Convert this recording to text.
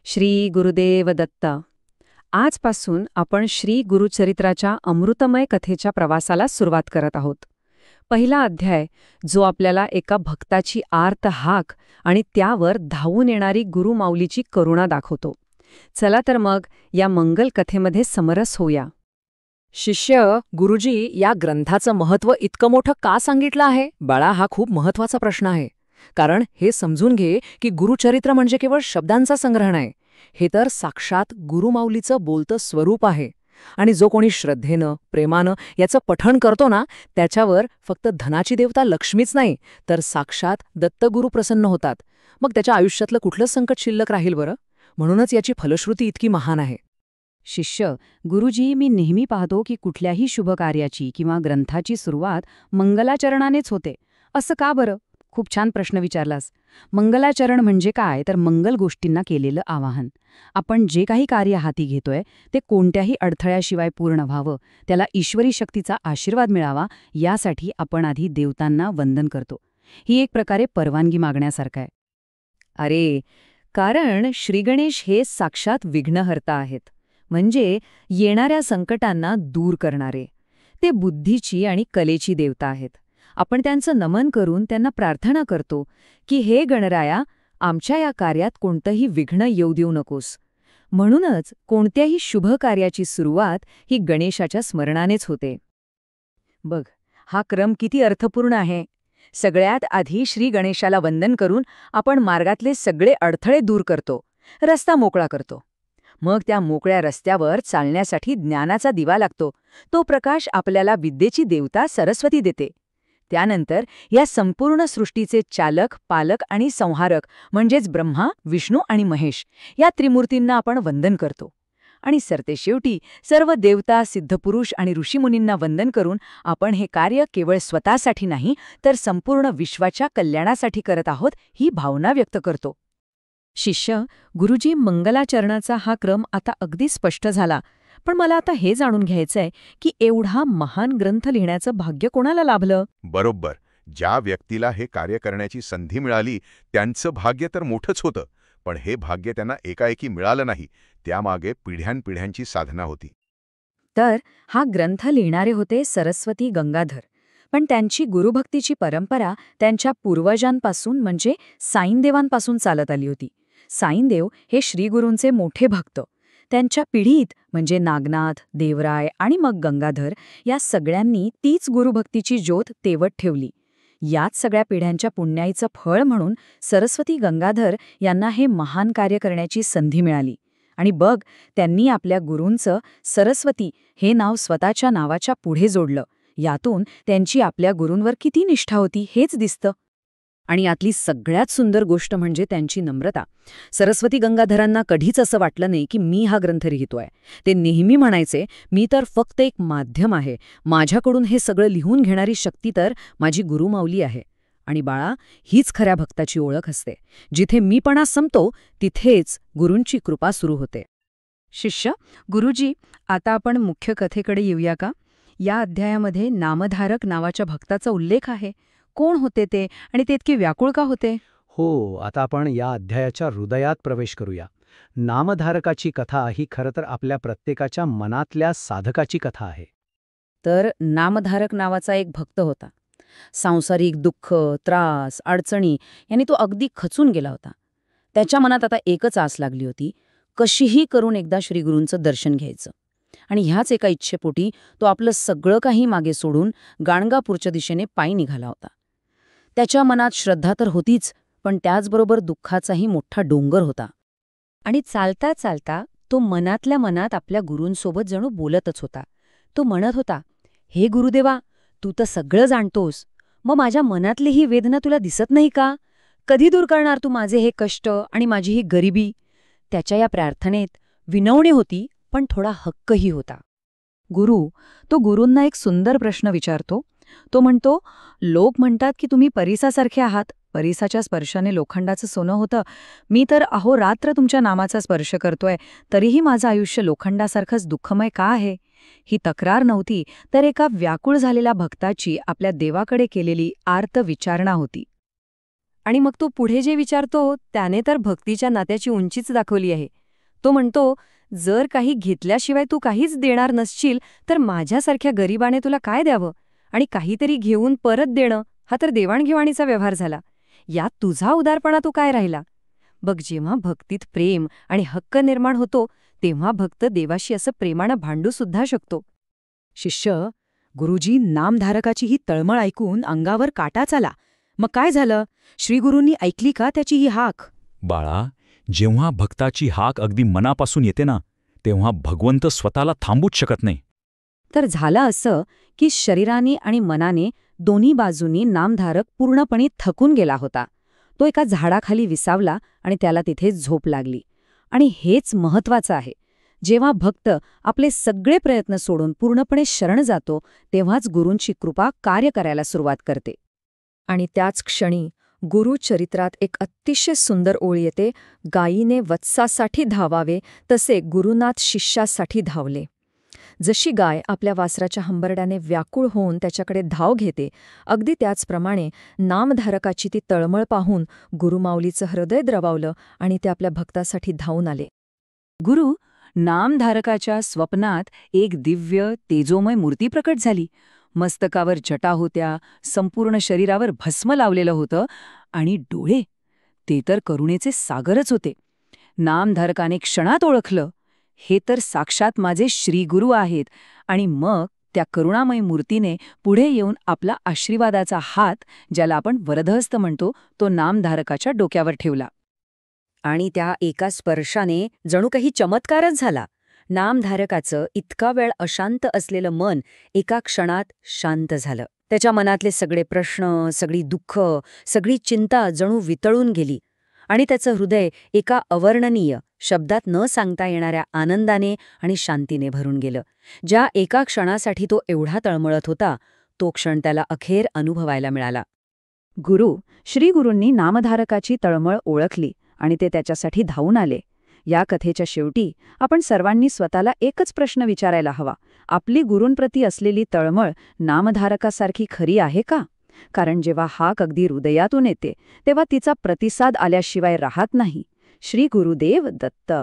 श्री गुरुदेव दत्त. आजपासून आपण श्री गुरुचरित्राच्या अमृतमय कथेच्या प्रवासाला सुरुवात करत आहोत. पहिला अध्याय, जो आपल्याला एका भक्ताची आर्त हाक आणि त्यावर धावून येणारी गुरुमाऊलीची करुणा दाखवतो. चला तर मग या मंगल कथेमध्ये समरस होऊया. शिष्य, गुरुजी, या ग्रंथाचं महत्त्व इतकं मोठं का सांगितलं आहे? बाळा, हा खूप महत्त्वाचा प्रश्न आहे. कारण हे समजून घे की गुरुचरित्र म्हणजे केवळ शब्दांचा संग्रह नाही. हे तर साक्षात गुरुमाऊलीचं बोलतं स्वरूप आहे. आणि जो कोणी श्रद्धेनं, प्रेमानं याचं पठण करतो ना, त्याच्यावर फक्त धनाची देवता लक्ष्मीच नाही, तर साक्षात दत्तगुरू प्रसन्न होतात. मग त्याच्या आयुष्यातलं कुठलं संकट शिल्लक राहील बरं? म्हणूनच याची फलश्रुती इतकी महान आहे. शिष्य, गुरुजी, मी नेहमी पाहतो की कुठल्याही शुभ कार्याची किंवा ग्रंथाची सुरुवात मंगलाचरणानेच होते. असं का बरं? खूप छान प्रश्न विचारलास. मंगलाचरण म्हणजे काय, तर मंगल गोष्टींना केलेलं आवाहन. आपण जे काही कार्य हाती घेतोय ते कोणत्याही अडथळ्याशिवाय पूर्ण व्हावं, त्याला ईश्वरी शक्तीचा आशीर्वाद मिळावा, यासाठी आपण आधी देवतांना वंदन करतो. ही एक प्रकारे परवानगी मागण्यासारखं आहे. अरे, कारण श्रीगणेश हे साक्षात विघ्नहर्ता आहेत. म्हणजे येणाऱ्या संकटांना दूर करणारे. ते बुद्धीची आणि कलेची देवता आहेत. आपण त्यांचं नमन करून त्यांना प्रार्थना करतो की हे गणराया, आमच्या या कार्यात कोणतंही विघ्न येऊ देऊ नकोस. म्हणूनच कोणत्याही शुभ कार्याची सुरुवात ही गणेशाच्या स्मरणानेच होते. बघ, हा क्रम किती अर्थपूर्ण आहे. सगळ्यात आधी श्री गणेशाला वंदन करून आपण मार्गातले सगळे अडथळे दूर करतो, रस्ता मोकळा करतो. मग त्या मोकळ्या रस्त्यावर चालण्यासाठी ज्ञानाचा दिवा लागतो. तो प्रकाश आपल्याला विद्येची देवता सरस्वती देते. त्यानंतर या संपूर्ण सृष्टीचे चालक, पालक आणि संहारक म्हणजेच ब्रह्मा, विष्णू आणि महेश या त्रिमूर्तींना आपण वंदन करतो. आणि सरतेशेवटी सर्व देवता, सिद्धपुरुष आणि ऋषीमुनींना वंदन करून आपण हे कार्य केवळ स्वतःसाठी नाही, तर संपूर्ण विश्वाच्या कल्याणासाठी करत आहोत, ही भावना व्यक्त करतो. शिष्य, गुरुजी, मंगलाचरणाचा हा क्रम आता अगदी स्पष्ट झाला. पण मला आता हे जाणून घ्यायचंय की एवढा महान ग्रंथ लिहिण्याचं भाग्य कोणाला लाभलं? बरोबर. ज्या व्यक्तीला हे कार्य करण्याची संधी मिळाली त्यांचं भाग्य तर मोठंच होतं. पण हे भाग्य त्यांना एकाएकी मिळालं नाही. त्यामागे पिढ्यानपिढ्यांची साधना होती. तर हा ग्रंथ लिहिणारे होते सरस्वती गंगाधर. पण त्यांची गुरुभक्तीची परंपरा त्यांच्या पूर्वजांपासून म्हणजे साईंदेवांपासून चालत आली होती. साईंदेव हे श्रीगुरूंचे मोठे भक्त. त्यांच्या पिढीत म्हणजे नागनाथ, देवराय आणि मग गंगाधर या सगळ्यांनी तीच गुरुभक्तीची ज्योत तेवत ठेवली. याच सगळ्या पिढ्यांच्या पुण्याईचं फळ म्हणून सरस्वती गंगाधर यांना हे महान कार्य करण्याची संधी मिळाली. आणि बघ, त्यांनी आपल्या गुरूंचं सरस्वती हे नाव स्वतःच्या नावाच्या पुढे जोडलं. यातून त्यांची आपल्या गुरूंवर किती निष्ठा होती हेच दिसतं. आणि यातली सगळ्यात सुंदर गोष्ट म्हणजे त्यांची नम्रता. सरस्वती गंगाधरांना कधीच असं वाटलं नाही की मी हा ग्रंथ लिहितोय. ते नेहमी म्हणायचे, मी तर फक्त एक माध्यम आहे. माझ्याकडून हे सगळं लिहून घेणारी शक्ती तर माझी गुरुमाऊली आहे. आणि बाळा, हीच खऱ्या भक्ताची ओळख असते. जिथे मीपणा संपतो तिथेच गुरूंची कृपा सुरू होते. शिष्य, गुरुजी, आता आपण मुख्य कथेकडे येऊया का? या अध्यायामध्ये नामधारक नावाच्या भक्ताचा उल्लेख आहे. कोण होते ते आणि ते इतके व्याकुळ का होते? हो, आता आपण या अध्यायाच्या हृदयात प्रवेश करूया. नामधारकाची कथा ही खरं तर आपल्या प्रत्येकाच्या मनातल्या साधकाची कथा आहे. तर नामधारक नावाचा एक भक्त होता. सांसारिक दुःख, त्रास, अडचणी यांनी तो अगदी खचून गेला होता. त्याच्या मनात आता एकच आस लागली होती, कशीही करून एकदा श्रीगुरूंचं दर्शन घ्यायचं. आणि ह्याच एका इच्छेपोटी तो आपलं सगळं काही मागे सोडून गाणगापूरच्या दिशेने पायी निघाला होता. त्याच्या मनात श्रद्धा तर होतीच, पण त्याचबरोबर दुःखाचाही मोठा डोंगर होता. आणि चालता चालता तो मनातल्या मनात आपल्या गुरूंसोबत जणू बोलतच होता. तो म्हणत होता, हे गुरुदेवा, तू तर सगळं जाणतोस. मग माझ्या मनातली ही वेदना तुला दिसत नाही का? कधी दूर करणार तू माझे हे कष्ट आणि माझी ही गरिबी? त्याच्या या प्रार्थनेत विनवणी होती, पण थोडा हक्कही होता. तो गुरूंना एक सुंदर प्रश्न विचारतो. तो म्हणतो, लोक म्हणतात की तुम्ही परिसासारखे आहात. परिसाच्या स्पर्शाने लोखंडाचं सोनं होतं. मी तर अहोरात्र तुमच्या नामाचा स्पर्श करतोय, तरीही माझं आयुष्य लोखंडासारखंच दुःखमय का आहे? ही तक्रार नव्हती, तर एका व्याकुळ झालेल्या भक्ताची आपल्या देवाकडे केलेली आर्त विचारणा होती. आणि मग तो पुढे जे विचारतो त्याने तर भक्तीच्या नात्याची उंचीच दाखवली आहे. तो म्हणतो, जर काही घेतल्याशिवाय तू काहीच देणार नसशील तर माझ्यासारख्या गरिबाने तुला काय द्यावं, आणि काहीतरी घेऊन परत देणं हा तर देवाणघेवाणीचा व्यवहार झाला. यात तुझा उदारपणा तो काय राहिला? बघ, जेव्हा भक्तीत प्रेम आणि हक्क निर्माण होतो तेव्हा भक्त देवाशी असं प्रेमानं भांडू सुद्धा शकतो. शिष्य, गुरुजी नामधारकाची ही तळमळ ऐकून अंगावर काटाच आला. मग काय झालं? श्रीगुरूंनी ऐकली का त्याची ही हाक? बाळा, जेव्हा भक्ताची हाक अगदी मनापासून येते ना, तेव्हा भगवंत स्वतःला थांबूच शकत नाही. तर झालं असं की शरीराने आणि मनाने दोन्ही बाजूंनी नामधारक पूर्णपणे थकून गेला होता. तो एका झाडाखाली विसावला आणि त्याला तिथे झोप लागली. आणि हेच महत्वाचं आहे. जेव्हा भक्त आपले सगळे प्रयत्न सोडून पूर्णपणे शरण जातो तेव्हाच गुरूंची कृपा कार्य करायला सुरुवात करते. आणि त्याच क्षणी गुरुचरित्रात एक अतिशय सुंदर ओळ येते. गायीने वत्सासाठी धावावे तसे गुरुनाथ शिष्यासाठी धावले. जशी गाय आपल्या वासराच्या हंबरड्याने व्याकुळ होऊन त्याच्याकडे धाव घेते, अगदी त्याचप्रमाणे नामधारकाची ती तळमळ पाहून गुरुमाऊलीचं हृदय द्रवावलं आणि ते आपल्या भक्तासाठी धावून आले. गुरु नामधारकाच्या स्वप्नात एक दिव्य तेजोमय मूर्ती प्रकट झाली. मस्तकावर जटा होत्या, संपूर्ण शरीरावर भस्म लावलेलं होतं, आणि डोळे ते तर करुणेचे सागरच होते. नामधारकाने क्षणात ओळखलं, हे तर साक्षात माझे श्रीगुरू आहेत. आणि मग त्या करुणामय मूर्तीने पुढे येऊन आपला आशीर्वादाचा हात, ज्याला आपण वरदहस्त म्हणतो, तो नामधारकाच्या डोक्यावर ठेवला. आणि त्या एका स्पर्शाने जणू काही चमत्कारच झाला. नामधारकाचं इतका वेळ अशांत असलेलं मन एका क्षणात शांत झालं. त्याच्या मनातले सगळे प्रश्न, सगळी दुःख, सगळी चिंता जणू वितळून गेली. आणि त्याचं हृदय एका अवर्णनीय, शब्दात न सांगता येणाऱ्या आनंदाने आणि शांतीने भरून गेलं. ज्या एका क्षणासाठी तो एवढा तळमळत होता, तो क्षण त्याला अखेर अनुभवायला मिळाला. श्रीगुरूंनी नामधारकाची तळमळ ओळखली आणि ते त्याच्यासाठी धावून आले. या कथेच्या शेवटी आपण सर्वांनी स्वतःला एकच प्रश्न विचारायला हवा: आपली गुरूंप्रती असलेली तळमळ नामधारकासारखी खरी आहे का? कारण जेव्हा हाक अगदी हृदयातून येते तेव्हा तिचा प्रतिसाद आल्याशिवाय राहत नाही. श्री गुरुदेव दत्त.